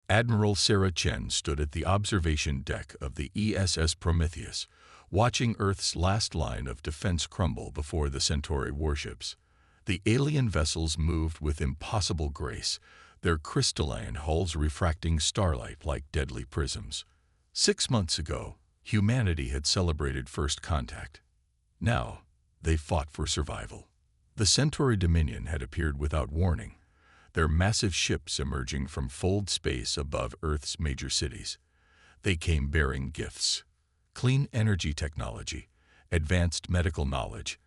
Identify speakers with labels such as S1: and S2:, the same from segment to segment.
S1: Admiral Sarah Chen stood at the observation deck of the ESS Prometheus, watching Earth's last line of defense crumble before the Centauri warships. The alien vessels moved with impossible grace, their crystalline hulls refracting starlight like deadly prisms. 6 months ago, humanity had celebrated first contact. Now, they fought for survival. The Centauri Dominion had appeared without warning, their massive ships emerging from fold space above Earth's major cities. They came bearing gifts: clean energy technology, advanced medical knowledge,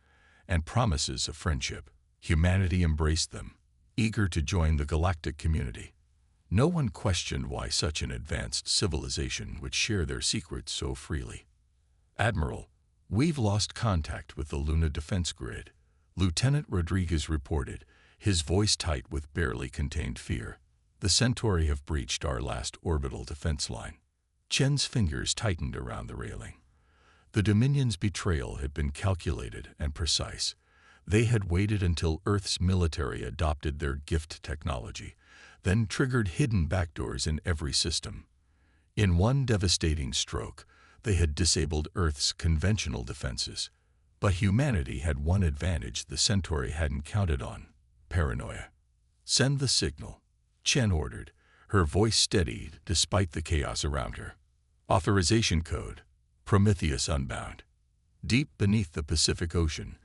S1: and promises of friendship. Humanity embraced them, eager to join the galactic community. No one questioned why such an advanced civilization would share their secrets so freely. "Admiral, we've lost contact with the Luna defense grid," Lieutenant Rodriguez reported, his voice tight with barely contained fear. "The Centauri have breached our last orbital defense line." Chen's fingers tightened around the railing. The Dominion's betrayal had been calculated and precise. They had waited until Earth's military adopted their gift technology, then triggered hidden backdoors in every system. In one devastating stroke, they had disabled Earth's conventional defenses. But humanity had one advantage the Centauri hadn't counted on: paranoia. "Send the signal," Chen ordered, her voice steady despite the chaos around her. Authorization code: Prometheus Unbound. Deep beneath the Pacific Ocean,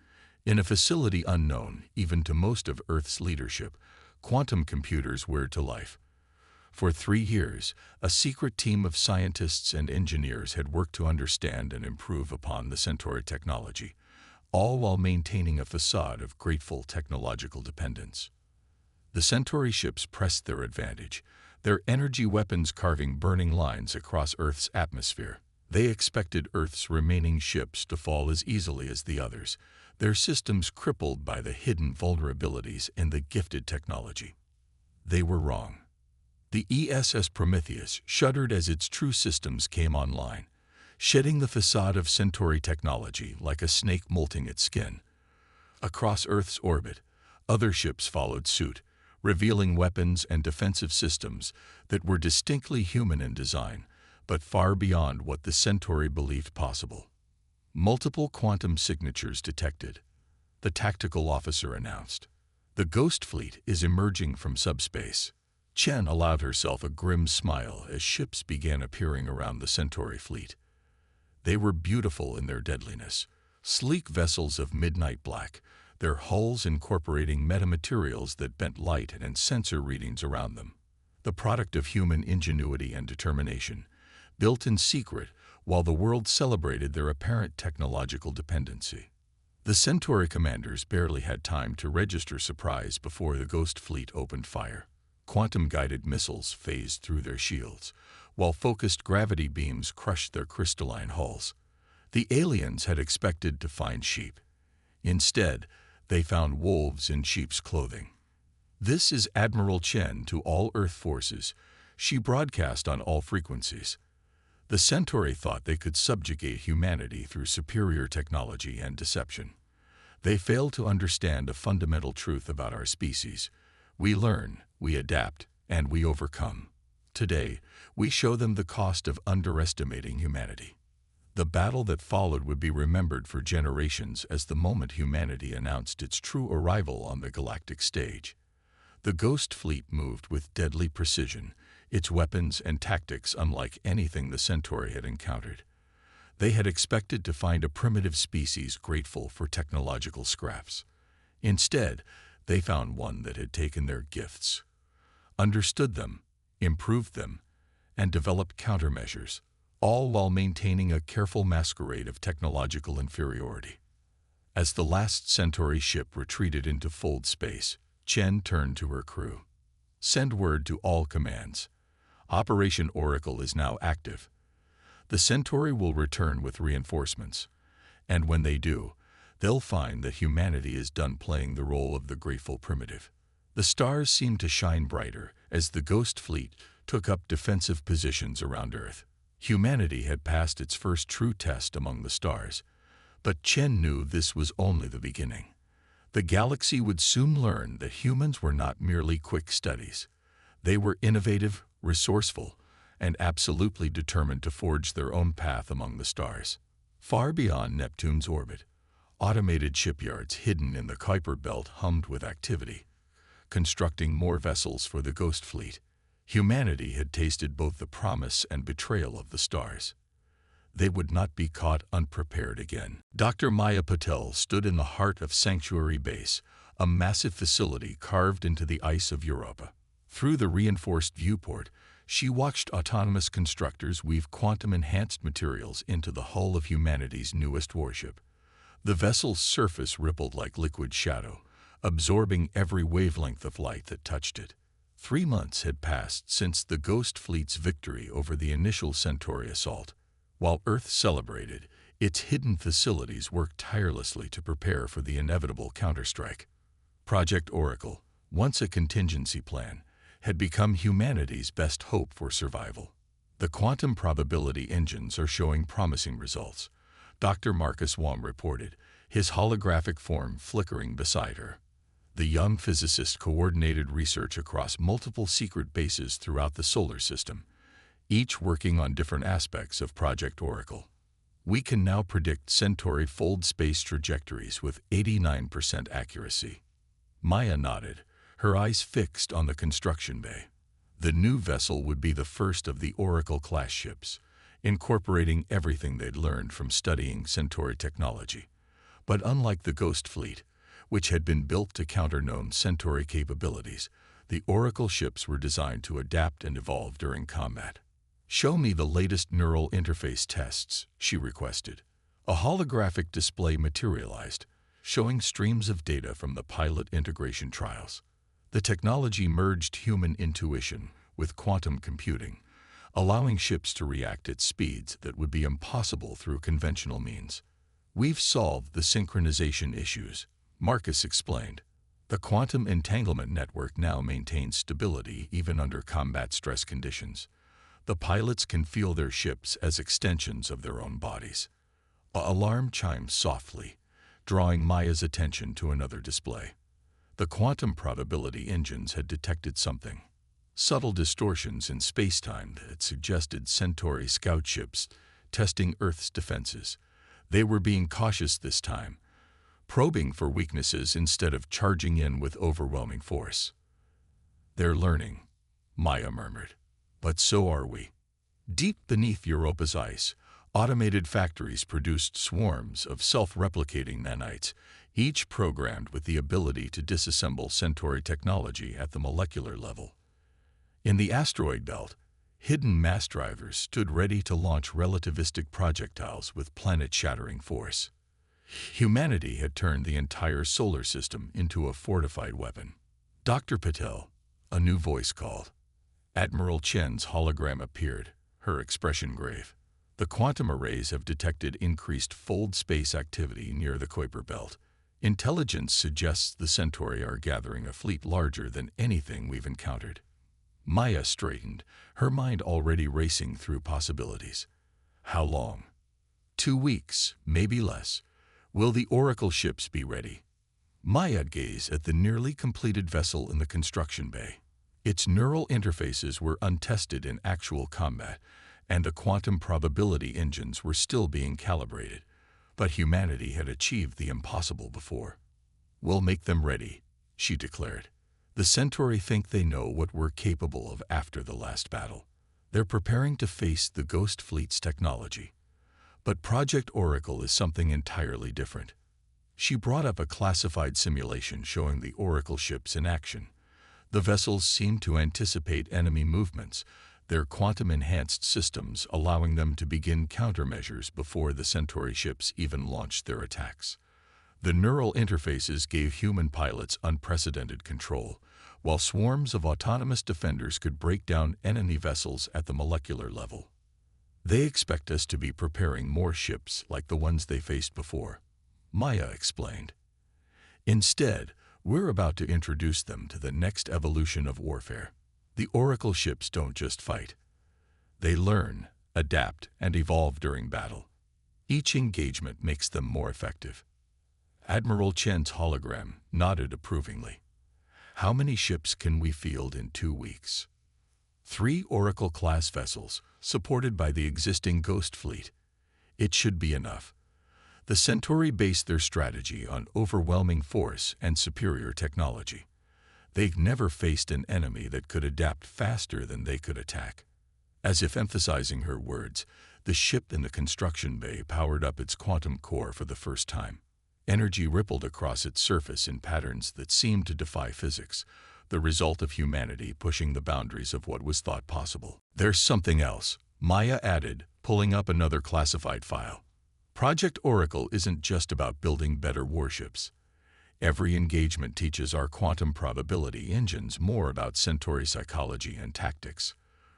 S1: in a facility unknown even to most of Earth's leadership, quantum computers whirred to life. For 3 years, a secret team of scientists and engineers had worked to understand and improve upon the Centauri technology, all while maintaining a facade of grateful technological dependence. The Centauri ships pressed their advantage, their energy weapons carving burning lines across Earth's atmosphere. They expected Earth's remaining ships to fall as easily as the others, their systems crippled by the hidden vulnerabilities in the gifted technology. They were wrong. The ESS Prometheus shuddered as its true systems came online, shedding the facade of Centauri technology like a snake molting its skin. Across Earth's orbit, other ships followed suit, revealing weapons and defensive systems that were distinctly human in design, but far beyond what the Centauri believed possible. Multiple quantum signatures detected, the tactical officer announced. "The Ghost Fleet is emerging from subspace." Chen allowed herself a grim smile as ships began appearing around the Centauri fleet. They were beautiful in their deadliness, sleek vessels of midnight black, their hulls incorporating metamaterials that bent light and sensor readings around them. The product of human ingenuity and determination, built in secret while the world celebrated their apparent technological dependency. The Centauri commanders barely had time to register surprise before the Ghost Fleet opened fire. Quantum-guided missiles phased through their shields, while focused gravity beams crushed their crystalline hulls. The aliens had expected to find sheep. Instead, they found wolves in sheep's clothing. "This is Admiral Chen to all Earth forces," she broadcast on all frequencies. The Centauri thought they could subjugate humanity through superior technology and deception. They failed to understand a fundamental truth about our species: we learn, we adapt, and we overcome. Today, we show them the cost of underestimating humanity. The battle that followed would be remembered for generations as the moment humanity announced its true arrival on the galactic stage. The Ghost Fleet moved with deadly precision, its weapons and tactics unlike anything the Centauri had encountered. They had expected to find a primitive species grateful for technological scraps. Instead, they found one that had taken their gifts, understood them, improved them, and developed countermeasures, all while maintaining a careful masquerade of technological inferiority. As the last Centauri ship retreated into fold space, Chen turned to her crew. "Send word to all commands. Operation Oracle is now active. The Centauri will return with reinforcements, and when they do, they'll find that humanity is done playing the role of the grateful primitive." The stars seemed to shine brighter as the Ghost Fleet took up defensive positions around Earth. Humanity had passed its first true test among the stars, but Chen knew this was only the beginning. The galaxy would soon learn that humans were not merely quick studies. They were innovative, resourceful, and absolutely determined to forge their own path among the stars. Far beyond Neptune's orbit, automated shipyards hidden in the Kuiper Belt hummed with activity, constructing more vessels for the Ghost Fleet. Humanity had tasted both the promise and betrayal of the stars. They would not be caught unprepared again. Dr. Maya Patel stood in the heart of Sanctuary Base, a massive facility carved into the ice of Europa. Through the reinforced viewport, she watched autonomous constructors weave quantum-enhanced materials into the hull of humanity's newest warship. The vessel's surface rippled like liquid shadow, absorbing every wavelength of light that touched it. 3 months had passed since the Ghost Fleet's victory over the initial Centauri assault. While Earth celebrated, its hidden facilities worked tirelessly to prepare for the inevitable counterstrike. Project Oracle, once a contingency plan, had become humanity's best hope for survival. The quantum probability engines are showing promising results, Dr. Marcus Wong reported, his holographic form flickering beside her. The young physicist coordinated research across multiple secret bases throughout the solar system, each working on different aspects of Project Oracle. We can now predict Centauri fold space trajectories with 89% accuracy. Maya nodded, her eyes fixed on the construction bay. The new vessel would be the first of the Oracle-class ships, incorporating everything they'd learned from studying Centauri technology. But unlike the Ghost Fleet, which had been built to counter known Centauri capabilities, the Oracle ships were designed to adapt and evolve during combat. "Show me the latest neural interface tests," she requested. A holographic display materialized, showing streams of data from the pilot integration trials. The technology merged human intuition with quantum computing, allowing ships to react at speeds that would be impossible through conventional means. "We've solved the synchronization issues," Marcus explained. "The quantum entanglement network now maintains stability even under combat stress conditions. The pilots can feel their ships as extensions of their own bodies." An alarm chimed softly, drawing Maya's attention to another display. The quantum probability engines had detected something. Subtle distortions in space-time that suggested Centauri scout ships testing Earth's defenses. They were being cautious this time, probing for weaknesses instead of charging in with overwhelming force. "They're learning," Maya murmured. "But so are we." Deep beneath Europa's ice, automated factories produced swarms of self-replicating nanites, each programmed with the ability to disassemble Centauri technology at the molecular level. In the asteroid belt, hidden mass drivers stood ready to launch relativistic projectiles with planet-shattering force. Humanity had turned the entire solar system into a fortified weapon. "Dr. Patel," a new voice called. Admiral Chen's hologram appeared, her expression grave. "The quantum arrays have detected increased fold space activity near the Kuiper Belt. Intelligence suggests the Centauri are gathering a fleet larger than anything we've encountered." Maya straightened, her mind already racing through possibilities. "How long?" 2 weeks, maybe less. Will the Oracle ships be ready?" Maya gazed at the nearly completed vessel in the construction bay. Its neural interfaces were untested in actual combat, and the quantum probability engines were still being calibrated. But humanity had achieved the impossible before. "We'll make them ready," she declared. "The Centauri think they know what we're capable of after the last battle. They're preparing to face the Ghost Fleet's technology. But Project Oracle is something entirely different." She brought up a classified simulation showing the Oracle ships in action. The vessels seemed to anticipate enemy movements, their quantum-enhanced systems allowing them to begin countermeasures before the Centauri ships even launched their attacks. The neural interfaces gave human pilots unprecedented control, while swarms of autonomous defenders could break down enemy vessels at the molecular level. "They expect us to be preparing more ships like the ones they faced before," Maya explained. "Instead, we're about to introduce them to the next evolution of warfare. The Oracle ships don't just fight. They learn, adapt, and evolve during battle. Each engagement makes them more effective." Admiral Chen's hologram nodded approvingly. "How many ships can we field in 2 weeks?" 3 Oracle-class vessels, supported by the existing Ghost fleet. It should be enough. The Centauri based their strategy on overwhelming force and superior technology. They've never faced an enemy that could adapt faster than they could attack. As if emphasizing her words, the ship in the construction bay powered up its quantum core for the first time. Energy rippled across its surface in patterns that seemed to defy physics, the result of humanity pushing the boundaries of what was thought possible. "There's something else," Maya added, pulling up another classified file. "Project Oracle isn't just about building better warships. Every engagement teaches our quantum probability engines more about Centauri psychology and tactics.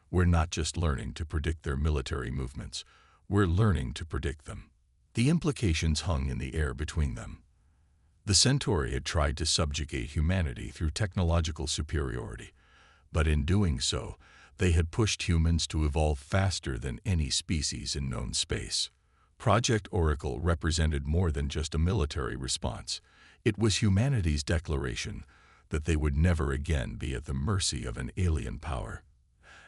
S1: We're not just learning to predict their military movements, we're learning to predict them." The implications hung in the air between them. The Centauri had tried to subjugate humanity through technological superiority, but in doing so, they had pushed humans to evolve faster than any species in known space. Project Oracle represented more than just a military response. It was humanity's declaration that they would never again be at the mercy of an alien power.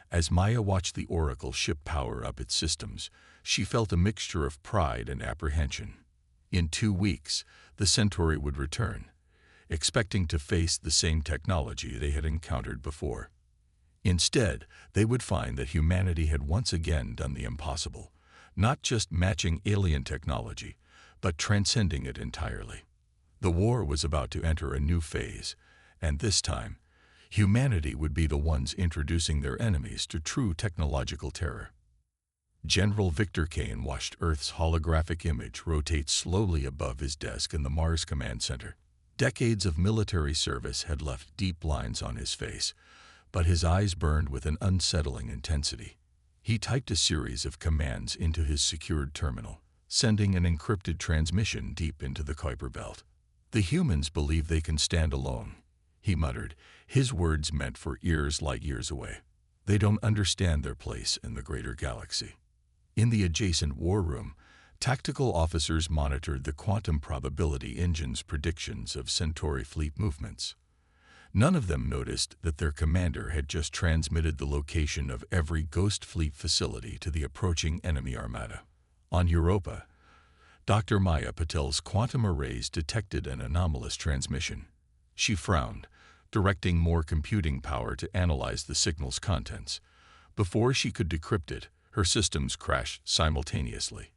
S1: As Maya watched the Oracle ship power up its systems, she felt a mixture of pride and apprehension. In 2 weeks, the Centauri would return, expecting to face the same technology they had encountered before. Instead, they would find that humanity had once again done the impossible, not just matching alien technology, but transcending it entirely. The war was about to enter a new phase, and this time, humanity would be the ones introducing their enemies to true technological terror. General Victor Kane watched Earth's holographic image rotate slowly above his desk in the Mars Command Center. Decades of military service had left deep lines on his face, but his eyes burned with an unsettling intensity. He typed a series of commands into his secured terminal, sending an encrypted transmission deep into the Kuiper Belt. "The humans believe they can stand alone," he muttered, his words meant for ears light years away. "They don't understand their place in the greater galaxy." In the adjacent war room, tactical officers monitored the quantum probability engine's predictions of Centauri fleet movements. None of them noticed that their commander had just transmitted the location of every Ghost Fleet facility to the approaching enemy armada. On Europa, Dr. Maya Patel's quantum arrays detected an anomalous transmission. She frowned, directing more computing power to analyze the signal's contents. Before she could decrypt it, her systems crashed simultaneously.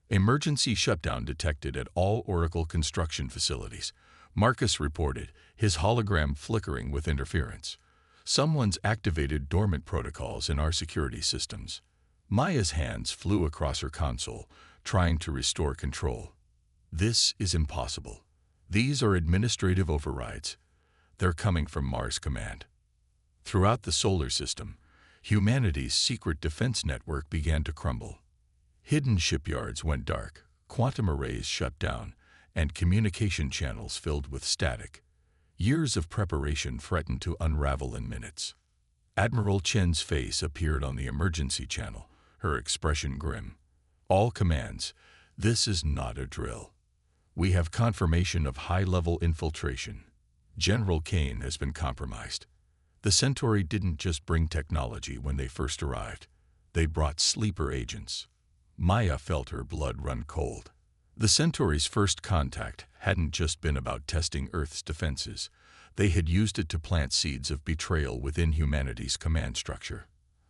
S1: Emergency shutdown detected at all Oracle construction facilities. Marcus reported, his hologram flickering with interference. "Someone's activated dormant protocols in our security systems." Maya's hands flew across her console, trying to restore control. "This is impossible. These are administrative overrides. They're coming from Mars Command." Throughout the solar system, humanity's secret defense network began to crumble. Hidden shipyards went dark, quantum arrays shut down, and communication channels filled with static. Years of preparation threatened to unravel in minutes. Admiral Chen's face appeared on the emergency channel, her expression grim. "All commands, this is not a drill. We have confirmation of high-level infiltration. General Kane has been compromised." The Centauri didn't just bring technology when they first arrived. They brought sleeper agents. Maya felt her blood run cold. The Centauri's first contact hadn't just been about testing Earth's defenses. They had used it to plant seeds of betrayal within humanity's command structure.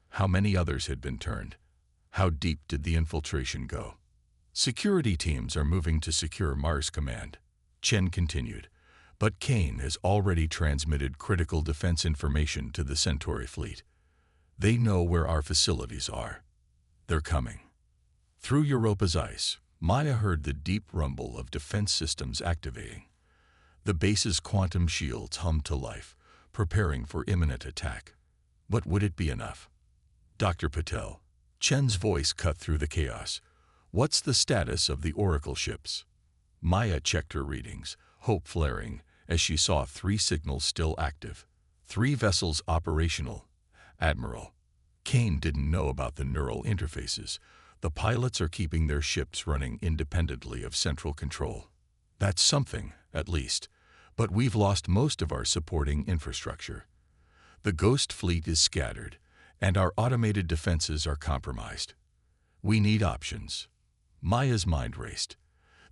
S1: How many others had been turned? How deep did the infiltration go? "Security teams are moving to secure Mars Command," Chen continued. "But Kane has already transmitted critical defense information to the Centauri fleet. They know where our facilities are. They're coming." Through Europa's ice, Maya heard the deep rumble of defense systems activating. The base's quantum shields hummed to life, preparing for imminent attack. But would it be enough? "Dr. Patel," Chen's voice cut through the chaos. "What's the status of the Oracle ships?" Maya checked her readings, hope flaring, as she saw 3 signals still active. 3 vessels operational. "Admiral, Kane didn't know about the neural interfaces. The pilots are keeping their ships running independently of central control." "That's something, at least. But we've lost most of our supporting infrastructure. The Ghost fleet is scattered, and our automated defenses are compromised. We need options. Maya's mind raced.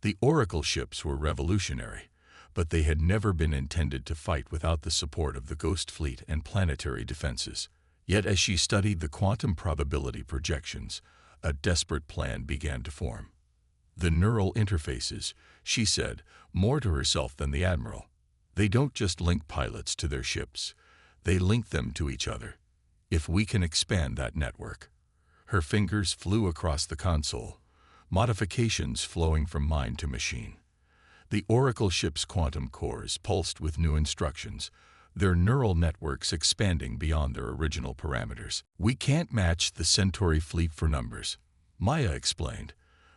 S1: The Oracle ships were revolutionary, but they had never been intended to fight without the support of the Ghost Fleet and planetary defenses. Yet as she studied the quantum probability projections, a desperate plan began to form. The neural interfaces, she said, more to herself than the Admiral. They don't just link pilots to their ships, they link them to each other. If we can expand that network. Her fingers flew across the console, modifications flowing from mind to machine. The Oracle ship's quantum cores pulsed with new instructions, their neural networks expanding beyond their original parameters. We can't match the Centauri fleet for numbers, Maya explained,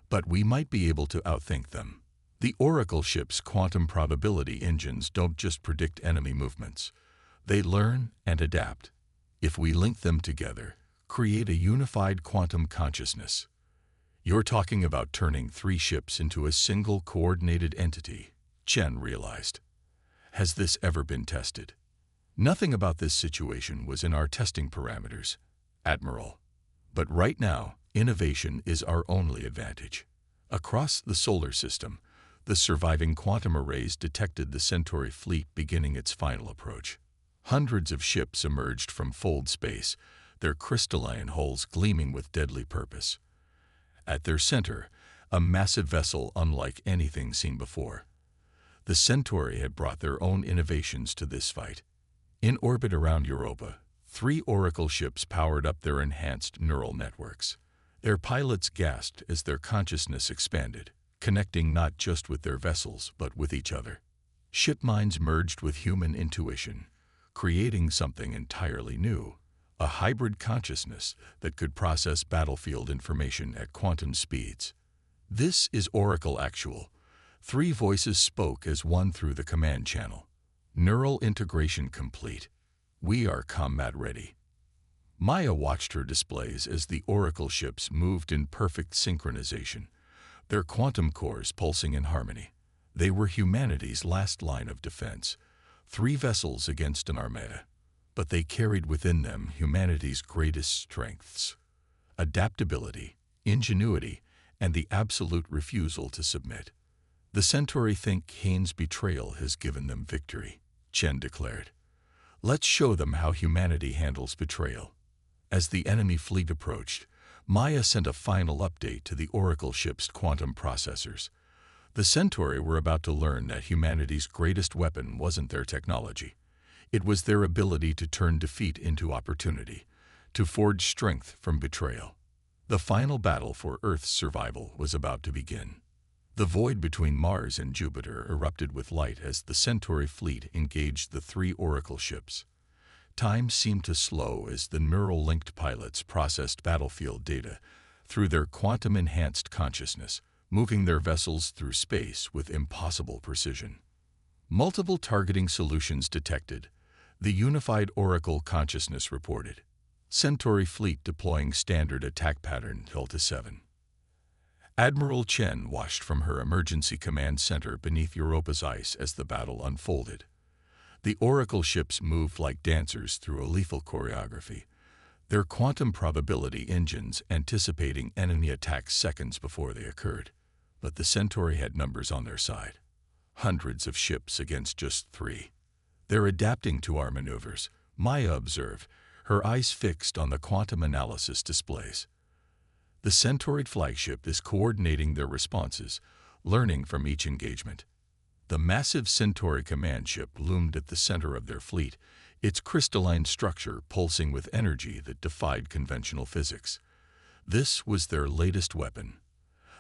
S1: but we might be able to outthink them. The Oracle ship's quantum probability engines don't just predict enemy movements. They learn and adapt. If we link them together, create a unified quantum consciousness. You're talking about turning 3 ships into a single coordinated entity, Chen realized. Has this ever been tested? Nothing about this situation was in our testing parameters, Admiral. But right now, innovation is our only advantage. Across the solar system, the surviving quantum arrays detected the Centauri fleet beginning its final approach. Hundreds of ships emerged from fold space, their crystalline hulls gleaming with deadly purpose. At their center, a massive vessel unlike anything seen before. The Centauri had brought their own innovations to this fight. In orbit around Europa, 3 Oracle ships powered up their enhanced neural networks. Their pilots gasped as their consciousness expanded, connecting not just with their vessels but with each other. Ship minds merged with human intuition, creating something entirely new, a hybrid consciousness that could process battlefield information at quantum speeds. This is Oracle Actual. 3 voices spoke as one through the command channel. Neural integration complete. We are combat ready. Maya watched her displays as the Oracle ships moved in perfect synchronization, their quantum cores pulsing in harmony. They were humanity's last line of defense, 3 vessels against an armada. But they carried within them humanity's greatest strengths: adaptability, ingenuity, and the absolute refusal to submit. The Centauri think Kane's betrayal has given them victory, Chen declared. Let's show them how humanity handles betrayal. As the enemy fleet approached, Maya sent a final update to the Oracle ship's quantum processors. The Centauri were about to learn that humanity's greatest weapon wasn't their technology. It was their ability to turn defeat into opportunity, to forge strength from betrayal. The final battle for Earth's survival was about to begin. The void between Mars and Jupiter erupted with light as the Centauri fleet engaged the 3 Oracle ships. Time seemed to slow as the neural-linked pilots processed battlefield data through their quantum-enhanced consciousness, moving their vessels through space with impossible precision. Multiple targeting solutions detected, the unified Oracle consciousness reported. Centauri fleet deploying standard attack pattern Delta 7. Admiral Chen watched from her emergency command center beneath Europa's ice as the battle unfolded. The Oracle ships moved like dancers through a lethal choreography, their quantum probability engines anticipating enemy attacks seconds before they occurred. But the Centauri had numbers on their side. Hundreds of ships against just 3. They're adapting to our maneuvers, Maya observed, her eyes fixed on the quantum analysis displays. The Centaurid flagship is coordinating their responses, learning from each engagement. The massive Centauri command ship loomed at the center of their fleet, its crystalline structure pulsing with energy that defied conventional physics. This was their latest weapon,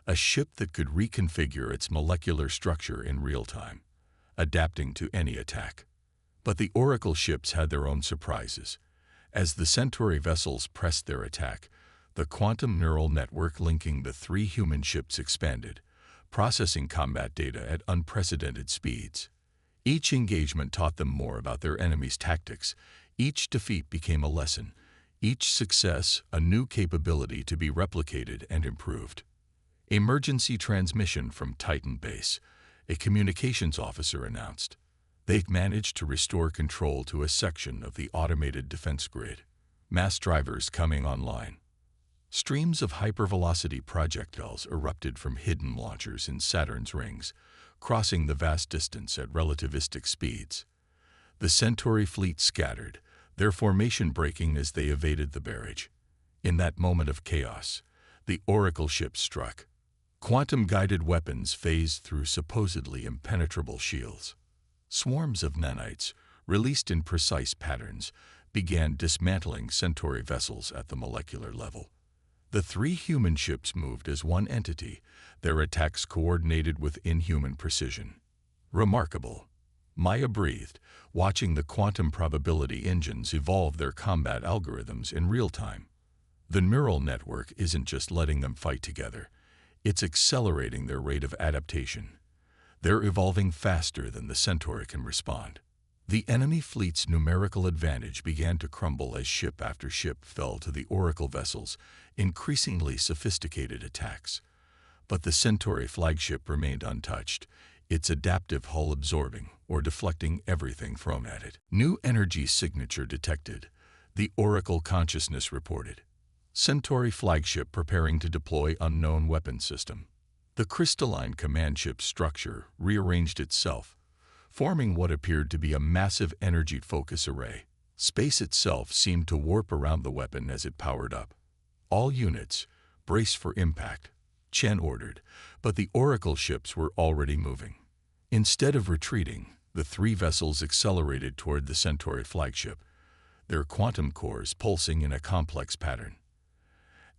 S1: a ship that could reconfigure its molecular structure in real time, adapting to any attack. But the Oracle ships had their own surprises. As the Centauri vessels pressed their attack, the quantum neural network linking the 3 human ships expanded, processing combat data at unprecedented speeds. Each engagement taught them more about their enemy's tactics. Each defeat became a lesson, each success a new capability to be replicated and improved. Emergency transmission from Titan Base, a communications officer announced. They'd managed to restore control to a section of the automated defense grid. mass drivers coming online. Streams of hypervelocity projectiles erupted from hidden launchers in Saturn's rings, crossing the vast distance at relativistic speeds. The Centauri fleet scattered, their formation breaking as they evaded the barrage. In that moment of chaos, the Oracle ship struck. Quantum-guided weapons phased through supposedly impenetrable shields. Swarms of nanites, released in precise patterns, began dismantling Centauri vessels at the molecular level. The three human ships moved as one entity, their attacks coordinated with inhuman precision. Remarkable. Maya breathed, watching the quantum probability engines evolve their combat algorithms in real time. The neural network isn't just letting them fight together, it's accelerating their rate of adaptation. They're evolving faster than the Centauri can respond. The enemy fleet's numerical advantage began to crumble as ship after ship fell to the Oracle vessels' increasingly sophisticated attacks. But the Centauri flagship remained untouched, its adaptive hull absorbing or deflecting everything thrown at it. New energy signature detected, the Oracle consciousness reported. Centauri flagship preparing to deploy unknown weapon system. The crystalline command ship structure rearranged itself, forming what appeared to be a massive energy focus array. Space itself seemed to warp around the weapon as it powered up. All units, brace for impact, Chen ordered, but the Oracle ships were already moving. Instead of retreating, the three vessels accelerated toward the Centauri flagship, their quantum cores pulsing in a complex pattern.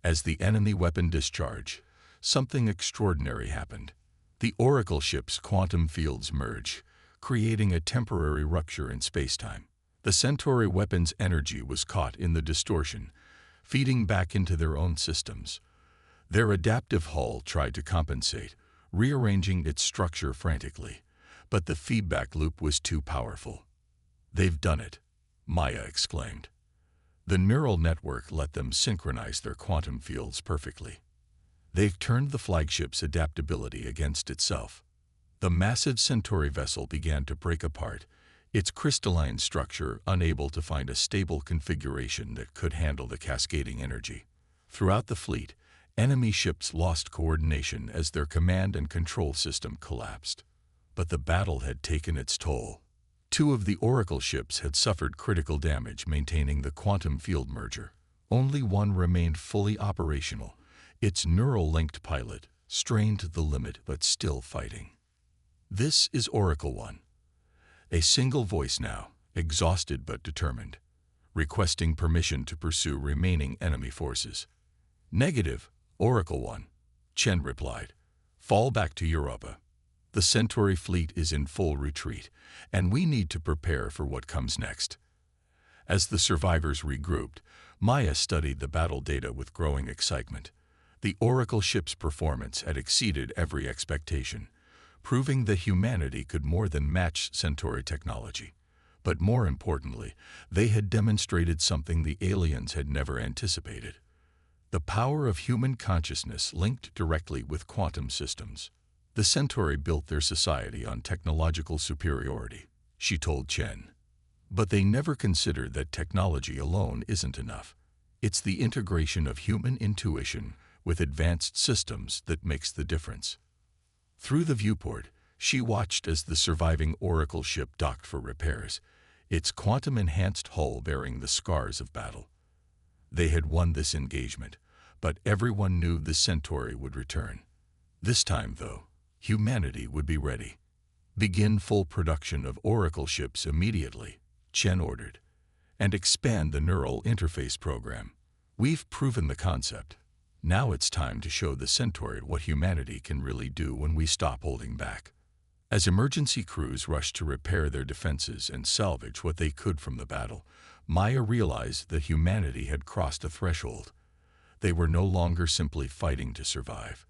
S1: As the enemy weapon discharged, something extraordinary happened. The Oracle ship's quantum fields merged, creating a temporary rupture in spacetime. The Centauri weapon's energy was caught in the distortion, feeding back into their own systems. Their adaptive hull tried to compensate, rearranging its structure frantically, but the feedback loop was too powerful. "They've done it," Maya exclaimed. The neural network let them synchronize their quantum fields perfectly. They've turned the flagship's adaptability against itself. The massive Centauri vessel began to break apart, its crystalline structure unable to find a stable configuration that could handle the cascading energy. Throughout the fleet, enemy ships lost coordination as their command and control system collapsed. But the battle had taken its toll. Two of the Oracle ships had suffered critical damage maintaining the quantum field merger. Only one remained fully operational, its neural-linked pilot, strained to the limit but still fighting. "This is Oracle One." A single voice now, exhausted but determined, requesting permission to pursue remaining enemy forces. "Negative, Oracle One," Chen replied. "Fall back to Europa. The Centauri fleet is in full retreat, and we need to prepare for what comes next." As the survivors regrouped, Maya studied the battle data with growing excitement. The Oracle ship's performance had exceeded every expectation, proving that humanity could more than match Centauri technology. But more importantly, they had demonstrated something the aliens had never anticipated: the power of human consciousness linked directly with quantum systems. The Centauri built their society on technological superiority, she told Chen. But they never considered that technology alone isn't enough. It's the integration of human intuition with advanced systems that makes the difference. Through the viewport, she watched as the surviving Oracle ship docked for repairs, its quantum-enhanced hull bearing the scars of battle. They had won this engagement, but everyone knew the Centauri would return. This time, though, humanity would be ready. "Begin full production of Oracle ships immediately," Chen ordered, "and expand the neural interface program. We've proven the concept. Now it's time to show the Centauri what humanity can really do when we stop holding back." As emergency crews rushed to repair their defenses and salvage what they could from the battle, Maya realized that humanity had crossed a threshold. They were no longer simply fighting to survive.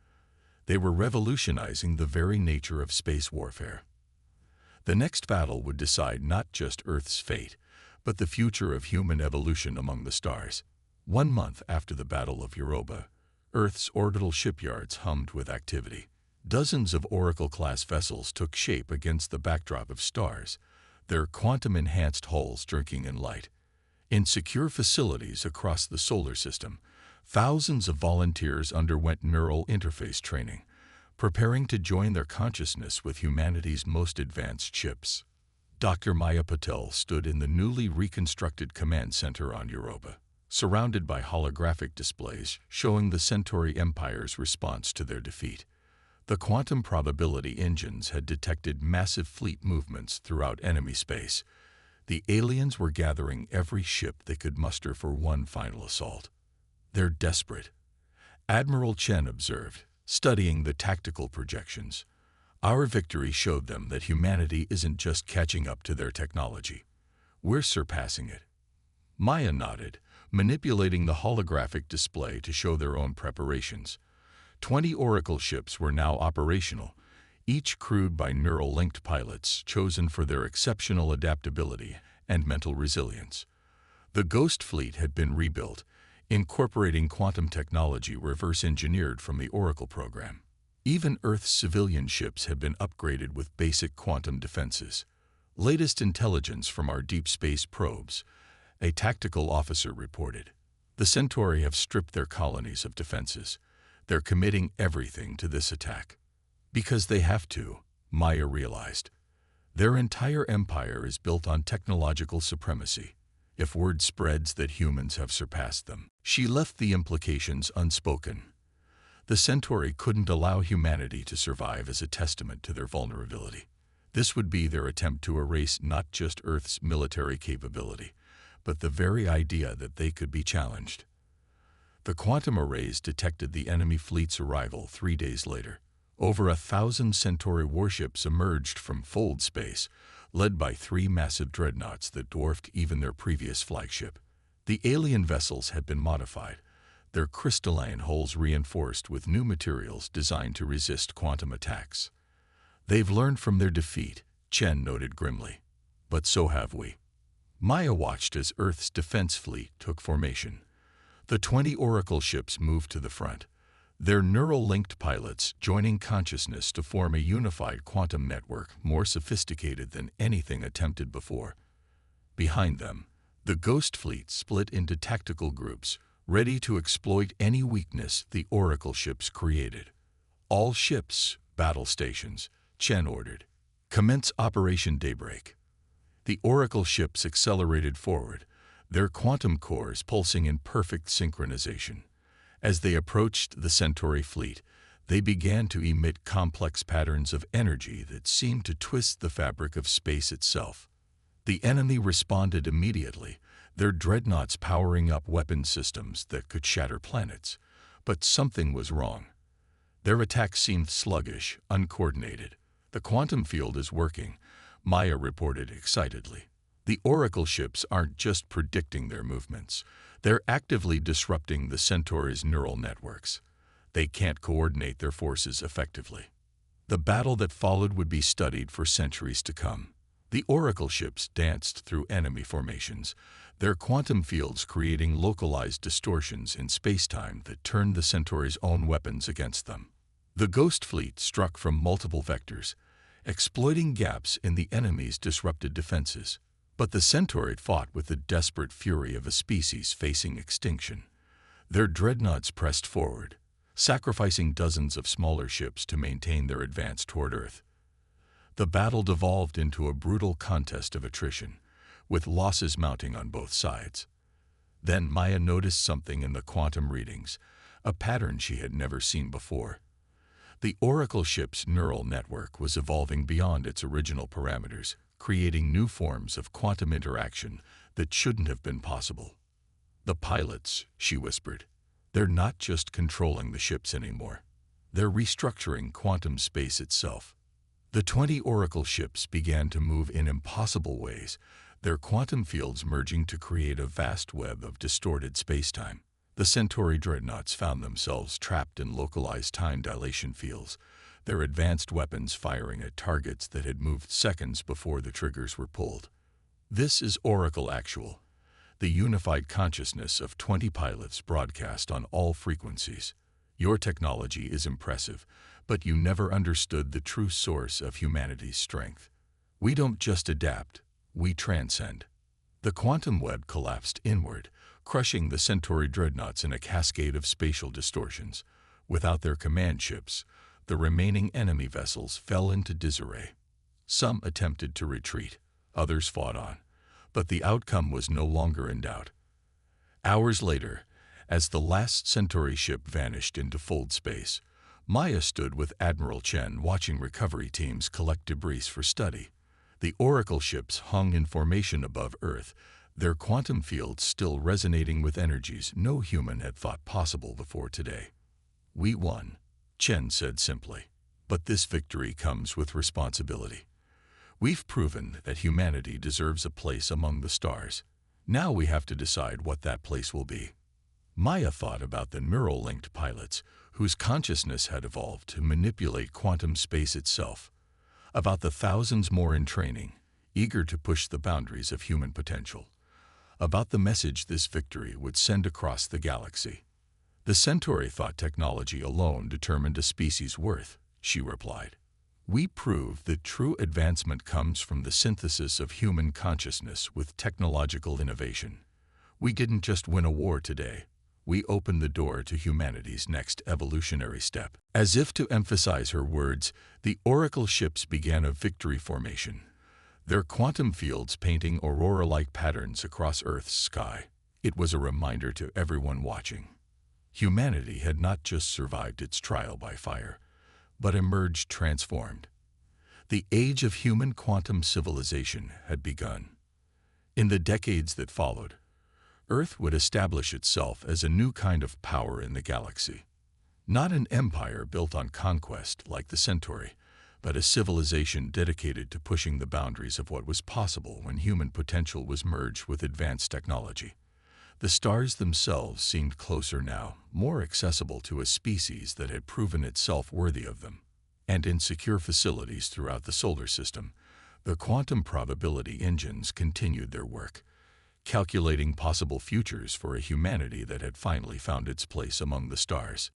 S1: They were revolutionizing the very nature of space warfare. The next battle would decide not just Earth's fate, but the future of human evolution among the stars. 1 month after the Battle of Europa, Earth's orbital shipyards hummed with activity. Dozens of Oracle-class vessels took shape against the backdrop of stars, their quantum-enhanced hulls drinking in light. In secure facilities across the solar system, thousands of volunteers underwent neural interface training, preparing to join their consciousness with humanity's most advanced chips. Dr. Maya Patel stood in the newly reconstructed command center on Europa, surrounded by holographic displays showing the Centauri Empire's response to their defeat. The quantum probability engines had detected massive fleet movements throughout enemy space. The aliens were gathering every ship they could muster for one final assault. "They're desperate," Admiral Chen observed, studying the tactical projections. "Our victory showed them that humanity isn't just catching up to their technology. We're surpassing it." Maya nodded, manipulating the holographic display to show their own preparations. 20 Oracle ships were now operational, each crewed by neural-linked pilots chosen for their exceptional adaptability and mental resilience. The Ghost fleet had been rebuilt, incorporating quantum technology reverse-engineered from the Oracle program. Even Earth's civilian ships had been upgraded with basic quantum defenses. "Latest intelligence from our deep space probes," a tactical officer reported. "The Centauri have stripped their colonies of defenses. They're committing everything to this attack." Because they have to, Maya realized. Their entire empire is built on technological supremacy. If word spreads that humans have surpassed them, she left the implications unspoken. The Centauri couldn't allow humanity to survive as a testament to their vulnerability. This would be their attempt to erase not just Earth's military capability, but the very idea that they could be challenged. The quantum arrays detected the enemy fleet's arrival 3 days later. Over 1,000 Centauri warships emerged from fold space, led by 3 massive dreadnoughts that dwarfed even their previous flagship. The alien vessels had been modified, their crystalline hulls reinforced with new materials designed to resist quantum attacks. "They've learned from their defeat," Chen noted grimly. "But so have we." Maya watched as Earth's defense fleet took formation. The 20 Oracle ships moved to the front, their neural-linked pilots joining consciousness to form a unified quantum network more sophisticated than anything attempted before. Behind them, the Ghost fleet split into tactical groups, ready to exploit any weakness the Oracle ships created. "All ships, battle stations," Chen ordered. "Commence Operation Daybreak." The Oracle ships accelerated forward, their quantum cores pulsing in perfect synchronization. As they approached the Centauri fleet, they began to emit complex patterns of energy that seemed to twist the fabric of space itself. The enemy responded immediately, their dreadnoughts powering up weapon systems that could shatter planets. But something was wrong. Their attacks seemed sluggish, uncoordinated. "The quantum field is working," Maya reported excitedly. "The Oracle ships aren't just predicting their movements. They're actively disrupting the Centauri's neural networks. They can't coordinate their forces effectively." The battle that followed would be studied for centuries to come. The Oracle ships danced through enemy formations, their quantum fields creating localized distortions in spacetime that turned the Centauri's own weapons against them. The Ghost fleet struck from multiple vectors, exploiting gaps in the enemy's disrupted defenses. But the Centauri fought with the desperate fury of a species facing extinction. Their dreadnoughts pressed forward, sacrificing dozens of smaller ships to maintain their advance toward Earth. The battle devolved into a brutal contest of attrition, with losses mounting on both sides. Then Maya noticed something in the quantum readings, a pattern she had never seen before. The Oracle ship's neural network was evolving beyond its original parameters, creating new forms of quantum interaction that shouldn't have been possible. "The pilots," she whispered, "they're not just controlling the ships anymore. They're restructuring quantum space itself." The 20 Oracle ships began to move in impossible ways, their quantum fields merging to create a vast web of distorted spacetime. The Centauri dreadnoughts found themselves trapped in localized time dilation fields, their advanced weapons firing at targets that had moved seconds before the triggers were pulled. "This is Oracle Actual, the unified consciousness of 20 pilots broadcast on all frequencies. Your technology is impressive, but you never understood the true source of humanity's strength. We don't just adapt, we transcend." The quantum web collapsed inward, crushing the Centauri dreadnoughts in a cascade of spatial distortions. Without their command ships, the remaining enemy vessels fell into disarray. Some attempted to retreat, others fought on, but the outcome was no longer in doubt. Hours later, as the last Centauri ship vanished into fold space, Maya stood with Admiral Chen watching recovery teams collect debris for study. The Oracle ships hung in formation above Earth, their quantum fields still resonating with energies no human had thought possible before today. "We won," Chen said simply. "But this victory comes with responsibility. We've proven that humanity deserves a place among the stars. Now we have to decide what that place will be." Maya thought about the neural-linked pilots whose consciousness had evolved to manipulate quantum space itself, about the thousands more in training, eager to push the boundaries of human potential, about the message this victory would send across the galaxy. "The Centauri thought technology alone determined a species' worth," she replied. "We proved that true advancement comes from the synthesis of human consciousness with technological innovation. We didn't just win a war today. We opened the door to humanity's next evolutionary step." As if to emphasize her words, the Oracle ships began a victory formation, their quantum fields painting aurora-like patterns across Earth's sky. It was a reminder to everyone watching. Humanity had not just survived its trial by fire, but emerged transformed. The age of human quantum civilization had begun. In the decades that followed, Earth would establish itself as a new kind of power in the galaxy. Not an empire built on conquest like the Centauri, but a civilization dedicated to pushing the boundaries of what was possible when human potential was merged with advanced technology. The stars themselves seemed closer now, more accessible to a species that had proven itself worthy of them. And in secure facilities throughout the solar system, the quantum probability engines continued their work, calculating possible futures for a humanity that had finally found its place among the stars.